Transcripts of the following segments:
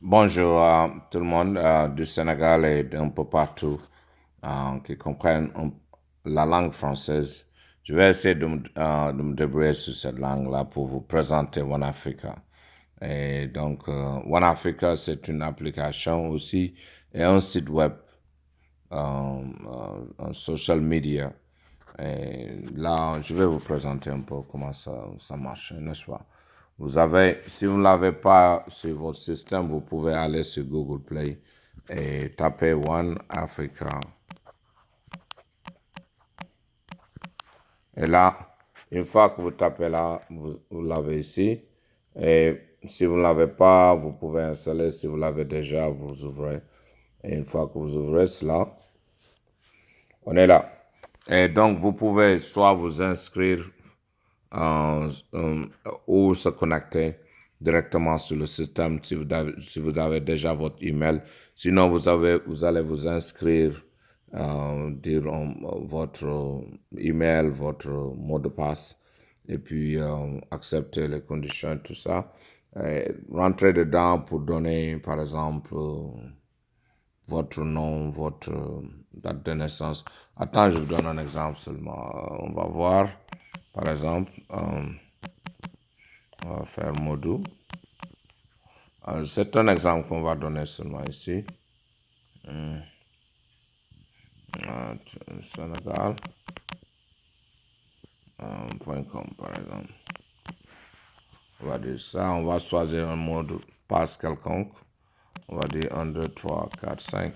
Bonjour à tout le monde du Sénégal et d'un peu partout qui comprennent la langue française. Je vais essayer de me débrouiller sur cette langue-là pour vous présenter One Africa. Et donc, One Africa, c'est une application aussi et un site web, un social media. Et là, je vais vous présenter un peu comment ça marche, n'est-ce pas? Si vous ne l'avez pas sur votre système, vous pouvez aller sur Google Play et taper One Africa. Et là, une fois que vous tapez là, vous l'avez ici. Et si vous ne l'avez pas, vous pouvez installer. Si vous l'avez déjà, vous ouvrez. Et une fois que vous ouvrez cela, on est là. Et donc, vous pouvez soit vous inscrire euh, ou se connecter directement sur le système si vous avez déjà votre email. Sinon, vous allez vous inscrire, dire votre email, votre mot de passe, et puis accepter les conditions, tout ça. Et rentrer dedans pour donner, par exemple, votre nom, votre date de naissance. Attends, je vous donne un exemple seulement. On va voir, par exemple, on va faire Modou. C'est un exemple qu'on va donner seulement ici. Sénégal.com par exemple. On va dire ça, on va choisir un mot de passe quelconque. On va dire 1, 2, 3, 4, 5.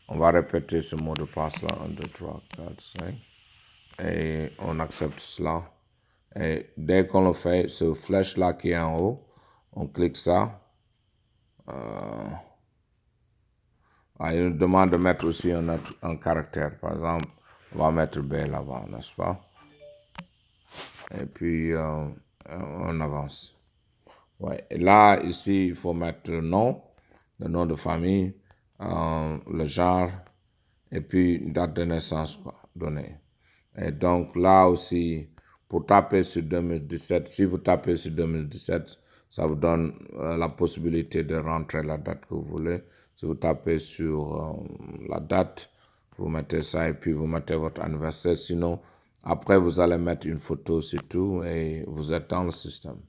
On va répéter ce mot de passe là, 1, 2, 3, 4, 5. Et on accepte cela. Et dès qu'on le fait, ce flèche là qui est en haut, on clique ça. Il nous demande de mettre aussi un caractère. Par exemple, on va mettre B là-bas, n'est-ce pas? Et puis, on avance. Ouais. Et là, ici, il faut mettre le nom de famille, le genre, et puis une date de naissance, quoi, donnée. Et donc là aussi, pour taper sur 2017, si vous tapez sur 2017, ça vous donne la possibilité de rentrer la date que vous voulez. Si vous tapez sur la date, vous mettez ça et puis vous mettez votre anniversaire. Sinon, après, vous allez mettre une photo, c'est tout, et vous êtes dans le système.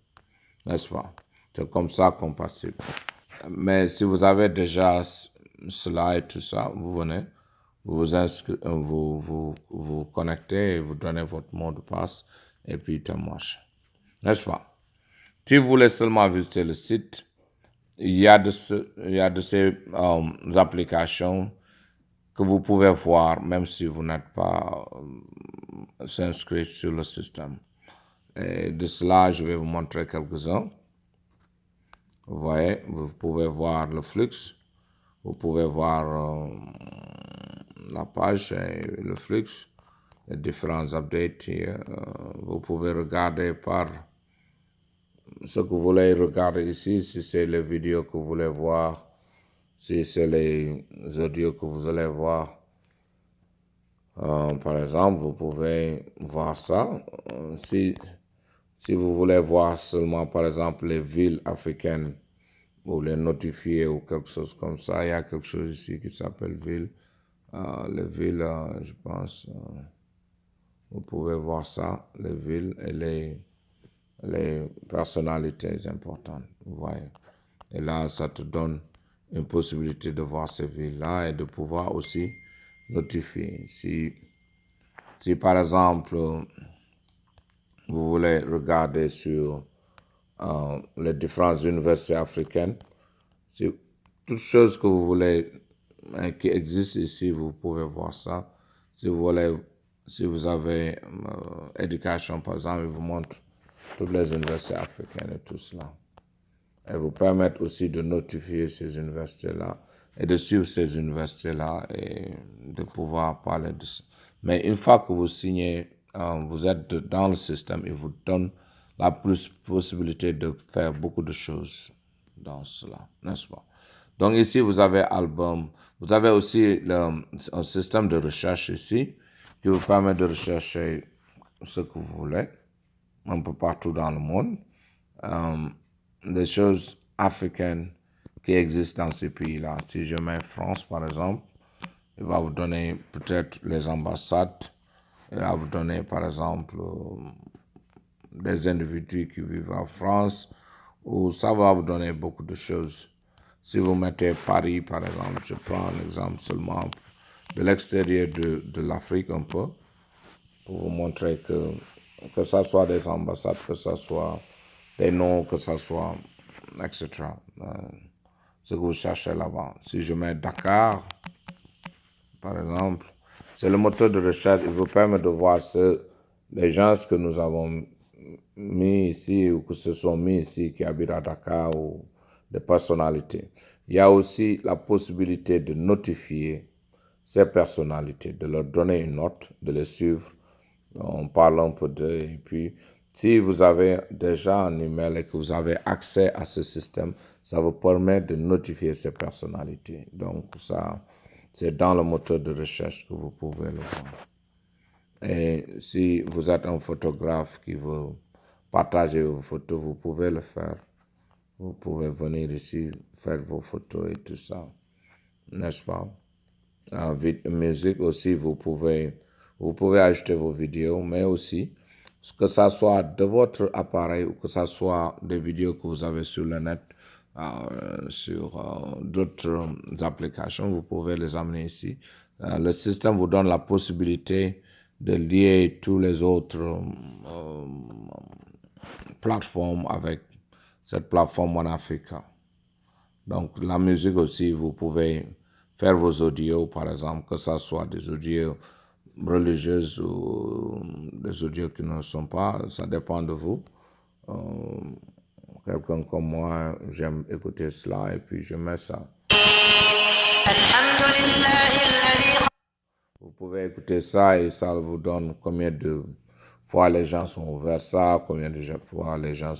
N'est-ce pas? C'est comme ça qu'on participe. Mais si vous avez déjà cela et tout ça, vous venez, vous connectez et vous donnez votre mot de passe et puis ça marche. N'est-ce pas? Si vous voulez seulement visiter le site, il y a de ces applications que vous pouvez voir même si vous n'êtes pas inscrit sur le système. Et de cela, je vais vous montrer quelques-uns. Vous voyez, vous pouvez voir le flux, vous pouvez voir la page et le flux, les différents updates. Vous pouvez regarder par ce que vous voulez regarder ici, si c'est les vidéos que vous voulez voir, si c'est les audios que vous allez voir. Par exemple, vous pouvez voir ça. Si vous voulez voir seulement, par exemple, les villes africaines, ou les notifier ou quelque chose comme ça. Il y a quelque chose ici qui s'appelle ville. Les villes, je pense, vous pouvez voir ça, les villes et les personnalités importantes. Vous voyez. Et là, ça te donne une possibilité de voir ces villes-là et de pouvoir aussi notifier. Si par exemple, vous voulez regarder sur les différentes universités africaines, si toute chose que vous voulez qui existe ici, vous pouvez voir ça. Si vous voulez, si vous avez éducation, par exemple, il vous montre toutes les universités africaines et tout cela. Et vous permettre aussi de notifier ces universités-là et de suivre ces universités-là et de pouvoir parler de ça. Mais une fois que vous signez, vous êtes dans le système, il vous donne la possibilité de faire beaucoup de choses dans cela, n'est-ce pas? Donc ici, vous avez album. Vous avez aussi un système de recherche ici qui vous permet de rechercher ce que vous voulez un peu partout dans le monde. Des choses africaines qui existent dans ces pays-là. Si je mets France, par exemple, il va vous donner peut-être les ambassades. Il va vous donner, par exemple, des individus qui vivent en France, ou ça va vous donner beaucoup de choses. Si vous mettez Paris, par exemple, je prends un exemple seulement de l'extérieur de l'Afrique un peu, pour vous montrer que ça soit des ambassades, que ça soit des noms, que ça soit, etc. Ce que vous cherchez là-bas. Si je mets Dakar, par exemple, c'est le moteur de recherche, il vous permet de voir les gens que nous avons mis ici ou que se sont mis ici qui habitent à Dakar ou des personnalités. Il y a aussi la possibilité de notifier ces personnalités, de leur donner une note, de les suivre. On parle un peu d'eux et puis si vous avez déjà un email et que vous avez accès à ce système, ça vous permet de notifier ces personnalités. Donc ça, c'est dans le moteur de recherche que vous pouvez le voir. Et si vous êtes un photographe qui veut partager vos photos, vous pouvez le faire. Vous pouvez venir ici, faire vos photos et tout ça, n'est-ce pas? En musique aussi, vous pouvez ajouter vos vidéos, mais aussi, que ça soit de votre appareil ou que ça soit des vidéos que vous avez sur le net, sur d'autres applications, vous pouvez les amener ici. Le système vous donne la possibilité de lier tous les autres plateformes avec cette plateforme One Africa. Donc la musique aussi, vous pouvez faire vos audios, par exemple, que ce soit des audios religieux ou des audios qui ne sont pas, ça dépend de vous. Quelqu'un comme moi, j'aime écouter cela et puis je mets ça. Vous pouvez écouter ça et ça vous donne combien de fois les gens sont vers ça, combien de fois les gens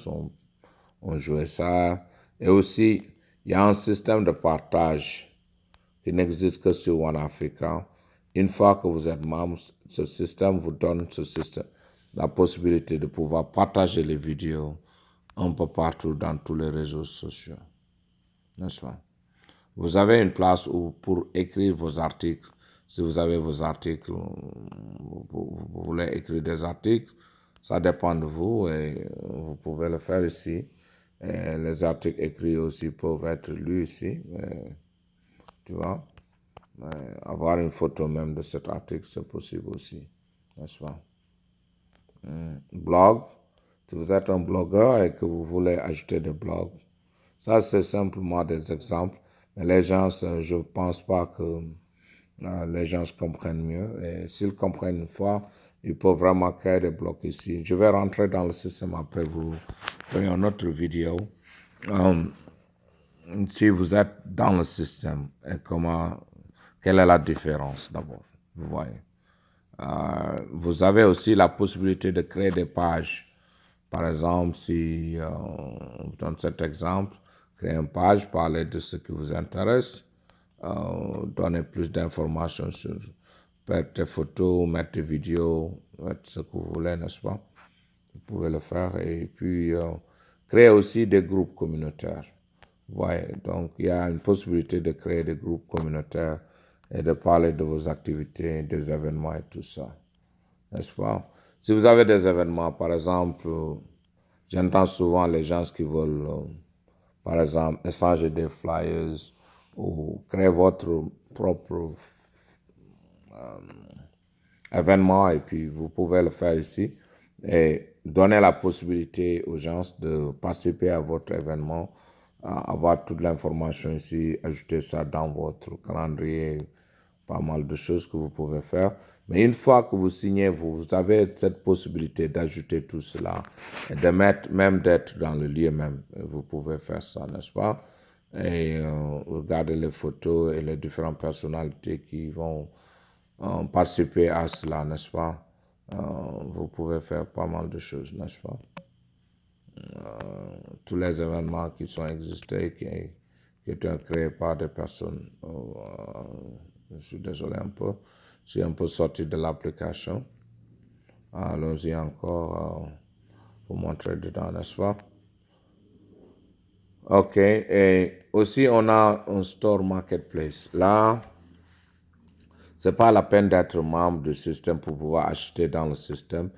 ont joué ça. Et aussi, il y a un système de partage qui n'existe que sur One Africa. Une fois que vous êtes membre, ce système vous donne la possibilité de pouvoir partager les vidéos un peu partout dans tous les réseaux sociaux. N'est-ce pas? Vous avez une place pour écrire vos articles. Si vous avez vos articles, vous voulez écrire des articles, ça dépend de vous et vous pouvez le faire ici. Et les articles écrits aussi peuvent être lus ici. Tu vois? Avoir une photo même de cet article, c'est possible aussi, n'est-ce pas? Blog, si vous êtes un blogueur et que vous voulez ajouter des blogs, ça c'est simplement des exemples, mais les gens, je ne pense pas que les gens comprennent mieux, et s'ils comprennent une fois, ils peuvent vraiment créer des blogs ici. Je vais rentrer dans le système après vous faire une autre vidéo. Si vous êtes dans le système, et quelle est la différence d'abord, vous voyez. Vous avez aussi la possibilité de créer des pages. Par exemple, si on vous donne cet exemple, créer une page, parler de ce qui vous intéresse, donner plus d'informations sur mettre des photos, mettre des vidéos, mettre ce que vous voulez, n'est-ce pas? Vous pouvez le faire et puis créer aussi des groupes communautaires. Ouais, donc il y a une possibilité de créer des groupes communautaires et de parler de vos activités, des événements et tout ça, n'est-ce pas? Si vous avez des événements, par exemple, j'entends souvent les gens qui veulent, par exemple, échanger des flyers ou créer votre propre événement et puis vous pouvez le faire ici et donner la possibilité aux gens de participer à votre événement, avoir toute l'information ici, ajouter ça dans votre calendrier, pas mal de choses que vous pouvez faire. Mais une fois que vous signez, vous avez cette possibilité d'ajouter tout cela et de mettre, même d'être dans le lieu même. Vous pouvez faire ça, n'est-ce pas? Et regarder les photos et les différentes personnalités qui vont participer à cela, n'est-ce pas? Vous pouvez faire pas mal de choses, n'est-ce pas? Tous les événements qui sont existés, qui étaient créés par des personnes. Je suis désolé un peu. Je suis un peu sorti de l'application. Allons-y encore pour montrer dedans, n'est-ce pas? OK. Et aussi, on a un store marketplace. Là, c'est pas la peine d'être membre du système pour pouvoir acheter dans le système.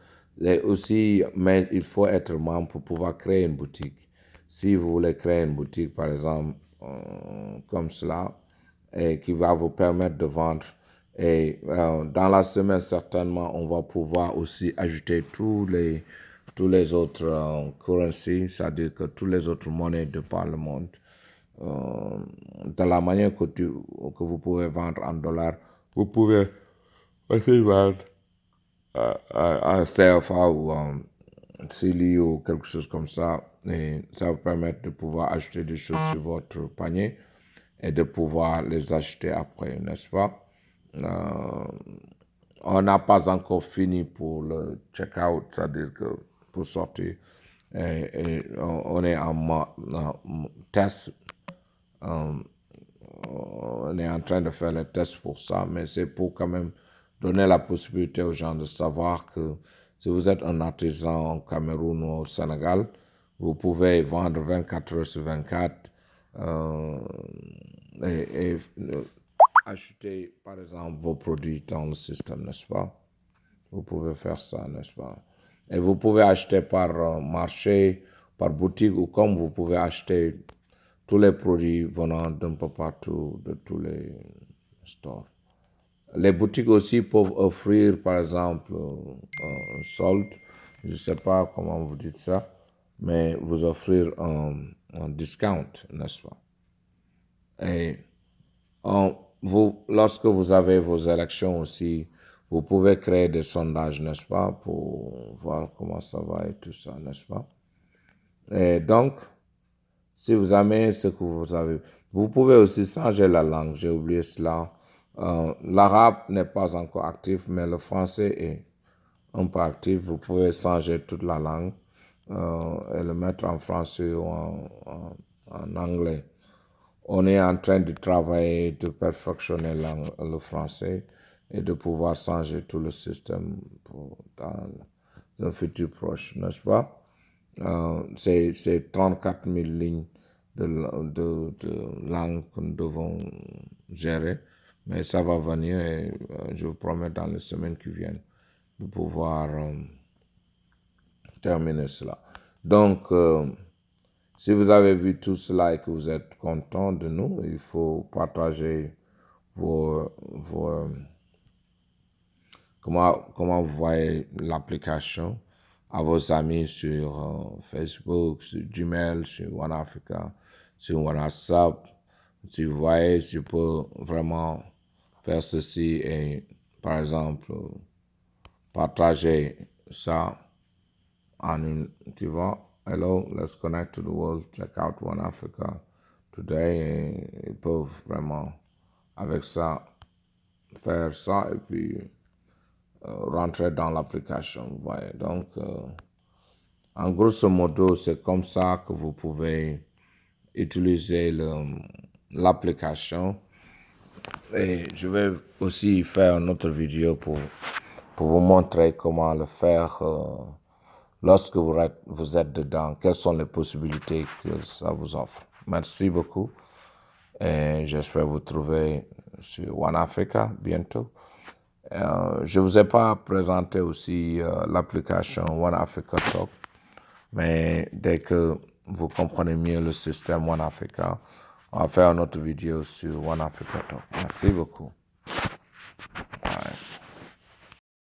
Et aussi, mais il faut être membre pour pouvoir créer une boutique. Si vous voulez créer une boutique, par exemple, comme cela, et qui va vous permettre de vendre. Et dans la semaine, certainement, on va pouvoir aussi ajouter tous les autres currencies, c'est-à-dire que tous les autres monnaies de par le monde. De la manière que vous pouvez vendre en dollars, vous pouvez aussi vendre en CFA ou en CELI ou quelque chose comme ça. Et ça vous permet de pouvoir acheter des choses sur votre panier et de pouvoir les acheter après, n'est-ce pas? Euh, on n'a pas encore fini pour le check-out, c'est-à-dire que pour sortir, et on est en test. On est en train de faire les tests pour ça, mais c'est pour quand même donner la possibilité aux gens de savoir que si vous êtes un artisan au Cameroun ou au Sénégal, vous pouvez vendre 24 heures sur 24 et acheter, par exemple, vos produits dans le système, n'est-ce pas? Vous pouvez faire ça, n'est-ce pas? Et vous pouvez acheter par marché, par boutique, ou comme vous pouvez acheter tous les produits venant d'un peu partout, de tous les stores. Les boutiques aussi peuvent offrir, par exemple, un solde. Je ne sais pas comment vous dites ça, mais vous offrir un discount, n'est-ce pas? Et lorsque vous avez vos élections aussi, vous pouvez créer des sondages, n'est-ce pas, pour voir comment ça va et tout ça, n'est-ce pas? Et donc, si vous aimez ce que vous avez, vous pouvez aussi changer la langue. J'ai oublié cela. L'arabe n'est pas encore actif, mais le français est un peu actif. Vous pouvez changer toute la langue et le mettre en français ou en anglais. On est en train de travailler, de perfectionner le français et de pouvoir changer tout le système dans un futur proche, n'est-ce pas? C'est 34 000 lignes de langue que nous devons gérer, mais ça va venir et je vous promets dans les semaines qui viennent de pouvoir terminer cela. Donc, si vous avez vu tout cela et que vous êtes content de nous, il faut partager comment vous voyez l'application à vos amis sur Facebook, sur Gmail, sur OneAfrica, sur WhatsApp. Si vous voyez, je peux vraiment faire ceci et, par exemple, partager ça tu vois, hello, let's connect to the world, check out One Africa today, et ils peuvent vraiment, avec ça, faire ça et puis rentrer dans l'application, vous voyez. Donc, en grosso modo, c'est comme ça que vous pouvez utiliser l'application. Et je vais aussi faire une autre vidéo pour vous montrer comment le faire lorsque vous êtes dedans, quelles sont les possibilités que ça vous offre. Merci beaucoup et j'espère vous trouver sur One Africa bientôt. Je ne vous ai pas présenté aussi l'application One Africa Talk, mais dès que vous comprenez mieux le système One Africa, on va faire une autre vidéo sur One Africa Talk. Merci beaucoup.